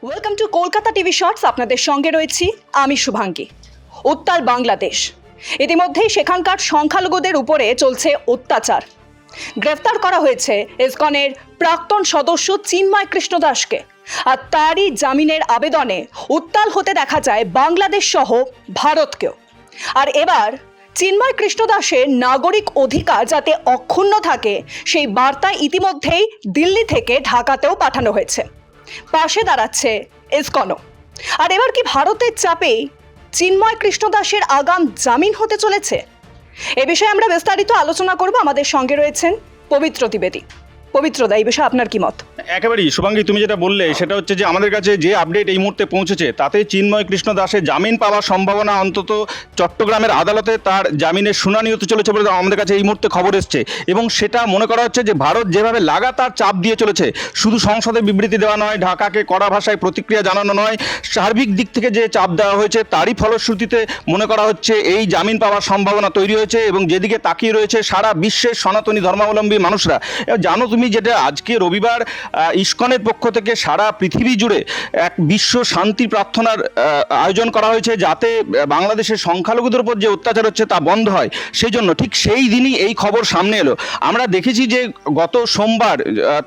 Welcome to Kolkata TV shorts. আপনাদের সঙ্গে রয়েছি আমি শুভাঙ্গী। উত্তাল বাংলাদেশ, ইতিমধ্যেই সেখানকার সংখ্যালঘুদের উপরে চলছে অত্যাচার। গ্রেফতার করা হয়েছে ইসকনের প্রাক্তন সদস্য চিন্ময় কৃষ্ণ দাসকে, আর তারই জামিনের আবেদনে উত্তাল হতে দেখা যায় বাংলাদেশ সহ ভারতকেও। আর এবার চিন্ময় কৃষ্ণ দাসের নাগরিক অধিকার যাতে অক্ষুণ্ণ থাকে সেই বার্তা ইতিমধ্যেই দিল্লি থেকে ঢাকাতেও পাঠানো হয়েছে। পাশে দাঁড়াচ্ছে ইসকনও। আর এবার কি ভারতের চাপে চিন্ময় কৃষ্ণ দাসের আগাম জামিন হতে চলেছে? এ বিষয়ে আমরা বিস্তারিত আলোচনা করব। আমাদের সঙ্গে রয়েছেন পবিত্র ত্রিবেদী। পবিত্রদা, এই বিষয়ে আপনার কি মত? একেবারেই শুভাঙ্গী, তুমি যেটা বললে সেটা হচ্ছে যে আমাদের কাছে যে আপডেট এই মুহূর্তে পৌঁছেছে তাতে চিন্ময় কৃষ্ণ দাসের জামিন পাওয়ার সম্ভাবনা, অন্তত চট্টগ্রামের আদালতে তার জামিনের শুনানি হতে চলেছে বলে আমাদের কাছে এই মুহূর্তে খবর এসছে। এবং সেটা মনে করা হচ্ছে যে ভারত যেভাবে লাগাতার চাপ দিয়ে চলেছে, শুধু সংসদে বিবৃতি দেওয়া নয়, ঢাকাকে কড়া ভাষায় প্রতিক্রিয়া জানানো নয়, সার্বিক দিক থেকে যে চাপ দেওয়া হয়েছে তারই ফলশ্রুতিতে মনে করা হচ্ছে এই জামিন পাওয়ার সম্ভাবনা তৈরি হয়েছে। এবং যেদিকে তাকিয়ে রয়েছে সারা বিশ্বের সনাতনী ধর্মাবলম্বী মানুষরা। জানো তুমি যেটা আজকে রবিবার ইসকনের পক্ষ থেকে সারা পৃথিবী জুড়ে এক বিশ্ব শান্তি প্রার্থনার আয়োজন করা হয়েছে, যাতে বাংলাদেশের সংখ্যালঘুদের উপর যে অত্যাচার হচ্ছে তা বন্ধ হয়। সেই জন্য ঠিক সেই দিনই এই খবর সামনে এলো। আমরা দেখেছি যে গত সোমবার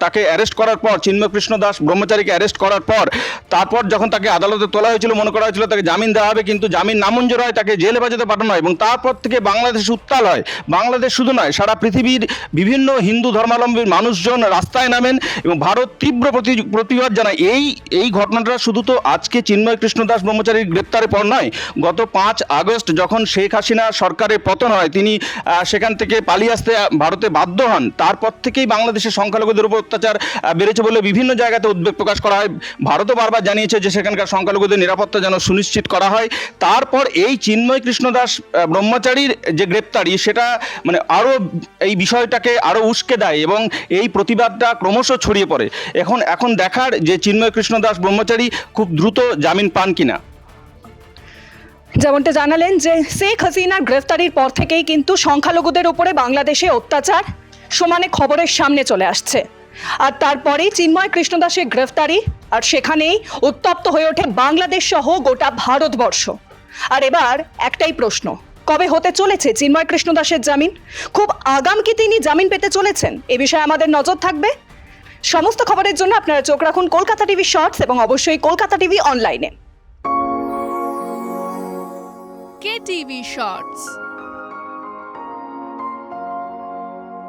তাকে অ্যারেস্ট করার পর, চিন্ময় কৃষ্ণ দাস ব্রহ্মচারীকে অ্যারেস্ট করার পর, তারপর যখন তাকে আদালতে তোলা হয়েছিল মনে করা হয়েছিল তাকে জামিন দেওয়া হবে, কিন্তু জামিন নামঞ্জুর হয়, তাকে জেল হেফাজতে পাঠানো হয়। এবং তারপর থেকে বাংলাদেশ উত্তাল হয়। বাংলাদেশ শুধু নয়, সারা পৃথিবীর বিভিন্ন হিন্দু ধর্মাবলম্বী মানুষজন রাস্তায় নামেন এবং ভারত তীব্র প্রতিবাদ জানায়। এই ঘটনাটা শুধু তো আজকে চিন্ময় কৃষ্ণ দাস ব্রহ্মচারীর গ্রেপ্তারের পর নয়, গত 5 আগস্ট যখন শেখ হাসিনা সরকারের পতন হয়, তিনি সেখান থেকে পালিয়ে আসতে ভারতে বাধ্য হন, তারপর থেকেই বাংলাদেশের সংখ্যালঘুদের উপর অত্যাচার বেড়েছে বলে বিভিন্ন জায়গাতে উদ্বেগ প্রকাশ করা হয়। ভারতও বারবার জানিয়েছে যে সেখানকার সংখ্যালঘুদের নিরাপত্তা যেন সুনিশ্চিত করা হয়। তারপর এই চিন্ময় কৃষ্ণ দাস ব্রহ্মচারীর যে গ্রেপ্তারি, সেটা মানে আরও এই বিষয়টাকে আরও উস্কে দেয় এবং এই প্রতিবাদটা ক্রমশ ছড়িয়ে পড়ে। এখন দেখার যে চিন্ময় কৃষ্ণ দাস ব্রহ্মচারী খুব দ্রুত জামিন পান কিনা। যেমনটা জানালেন যে শেখ হাসিনার গ্রেফতারির পর থেকেই কিন্তু সংখ্যালঘুদের উপরে বাংলাদেশে অত্যাচার সমানে খবরের সামনে চলে আসছে। আর তারপরেই চিন্ময় কৃষ্ণ দাসের গ্রেফতারি, আর সেখানেই উত্তপ্ত হয়ে ওঠে বাংলাদেশ সহ গোটা ভারতবর্ষ। আর এবার একটাই প্রশ্ন, কবে হতে চলেছে চিন্ময় কৃষ্ণ দাসের জামিন? খুব আগাম কি তিনি জামিন পেতে চলেছেন? এ বিষয়ে আমাদের নজর থাকবে। সমস্ত খবরের জন্য আপনারা চোখ রাখুন কলকাতা টিভি শর্টস এবং অবশ্যই কলকাতা টিভি অনলাইনে। KTV Shorts।